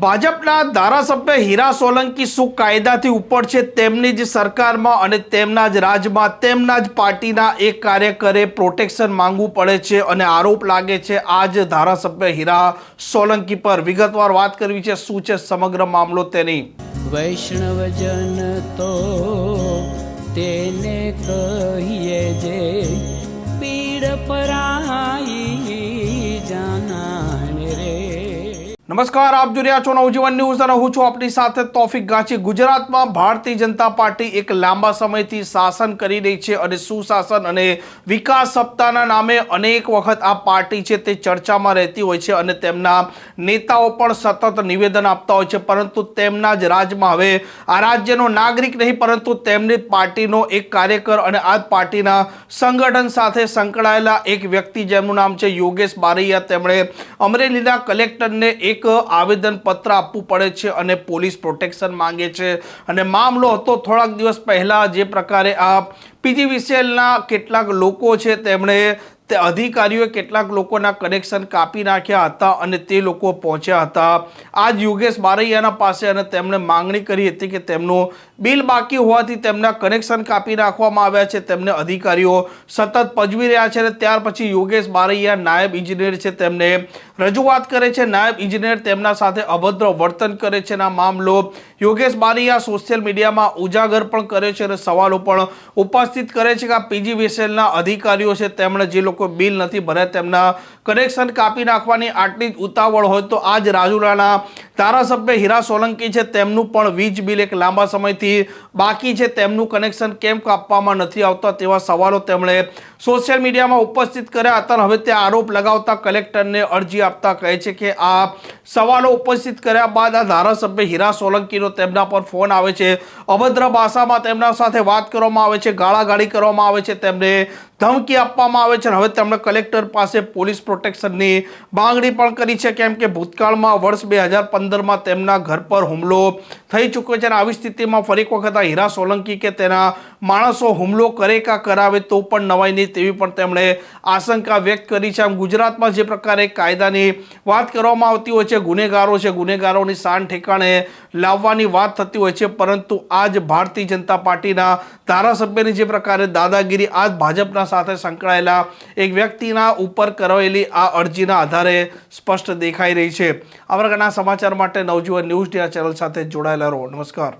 ભાજપના ધારાસભ્ય હીરા સોલંકી શું કાયદાથી ઉપર છે? તેમની જ સરકારમાં અને તેમના જ રાજમાં તેમના જ પાર્ટીના એક કાર્યકરે પ્રોટેક્શન માંગવું પડે છે અને આરોપ લાગે છે આ જ ધારાસભ્ય હીરા સોલંકી પર। વિગતવાર વાત કરવી છે, શું છે સમગ્ર મામલો તેની। વૈષ્ણવજન તો તેને કહીએ જે પીડ પરાઈ જાનાને રે। નમસ્કાર, આપ જોઈ રહ્યા છો નવજીવન ન્યૂઝ અને હું છું આપની સાથે તોફિક ગાંચી। ગુજરાતમાં ભારતીય જનતા પાર્ટી એક લાંબા સમયથી શાસન કરી રહી છે અને સુશાસન અને વિકાસ સપ્તાહના નામે અનેક વખત આ પાર્ટી છે તે ચર્ચામાં રહેતી હોય છે અને તેમના નેતાઓ પણ સતત નિવેદન આપતા હોય છે, પરંતુ તેમના જ રાજમાં હવે આ રાજ્યનો નાગરિક નહીં પરંતુ તેમની પાર્ટીનો એક કાર્યકર અને આ જ પાર્ટીના સંગઠન સાથે સંકળાયેલા એક વ્યક્તિ જેમનું નામ છે યોગેશ બારૈયા, તેમણે અમરેલીના કલેક્ટરને એક આવેદન પત્ર આપવું પડે છે અને પોલીસ પ્રોટેક્શન માંગે છે। અને મામલો હતો થોડાક દિવસ પહેલા જે પ્રકારે આ પીજીવીસીએલના કેટલાક લોકો છે તેમણે તે અધિકારીઓએ કેટલાક લોકોના કનેક્શન કાપી નાખ્યા હતા અને તે લોકો પહોંચ્યા હતા આજ યોગેશ બારૈયાના પાસે અને તેમણે માંગણી કરી હતી કે તેમનું બિલ બાકી હોવાથી તેમના કનેક્શન કાપી નાખવામાં આવ્યા છે। તેમને અધિકારીઓ સતત પજવી રહ્યા છે અને ત્યાર પછી યોગેશ બારૈયા નાયબ ઇજનેર છે તેમને રજૂઆત કરે છે। નાયબ ઇજનેર તેમના સાથે અભદ્ર વર્તન કરે છે અને આ મામલો યોગેશ બારૈયા સોશિયલ મીડિયામાં ઉજાગર પણ કરે છે અને સવાલો પણ ઉપસ્થિત કરે છે કે આ પીજીવીસીએલના અધિકારીઓ છે તેમણે જે લોકો બિલ નથી ભર્યા તેમના કનેક્શન કાપી નાખવાની આટલી જ ઉતાવળ હોય તો આજ રાજુલાના ધારાસભ્ય હીરા સોલંકી છે તેમનું પણ વીજ બિલ એક લાંબા સમયથી બાકી છે, તેમનું કનેક્શન કેમ કાપવામાં નથી આવતા તેવા સવાલો તેમણે સોશિયલ મીડિયામાં ઉપસ્થિત કર્યા હતા। હવે તે આરોપ લગાવતા કલેક્ટરને અરજી આપતા કહે છે કે આ સવાલો ઉપસ્થિત કર્યા બાદ આ ધારાસભ્ય હીરા સોલંકીનો તેમના પર ફોન આવે છે, અભદ્ર ભાષામાં તેમના સાથે વાત કરવામાં આવે છે, ગાળાગાળી કરવામાં આવે છે, તેમને ધમકી આપવામાં આવે છે। હવે તેમણે કલેક્ટર પાસે પોલીસ પ્રોટેક્શનની માંગણી પણ કરી છે, કેમ કે ભૂતકાળમાં વર્ષ 2015માં તેમના ઘર પર હુમલો થઈ ચૂક્યો છે અને આવી સ્થિતિમાં ફરી એક વખત આ હીરા સોલંકી કે તેના માણસો હુમલો કરે કે કરાવે તો પણ નવાઈ નહીં તેવી પણ તેમણે આશંકા વ્યક્ત કરી છે। આમ ગુજરાતમાં જે પ્રકારે કાયદાની વાત કરવામાં આવતી હોય છે, ગુનેગારો છે ગુનેગારોની શાન ઠેકાણે લાવવાની વાત થતી હોય છે, પરંતુ આજ ભારતીય જનતા પાર્ટીના ધારાસભ્યની જે પ્રકારે દાદાગીરી આજ ભાજપના સાથે સંકળાયેલા એક વ્યક્તિના ઉપર કરાયેલી આ અરજીના આધારે સ્પષ્ટ દેખાઈ રહી છે। આ પ્રકારના સમાચાર માટે નવજીવન ન્યૂઝ ચેનલ સાથે જોડાયેલા રહો। નમસ્કાર।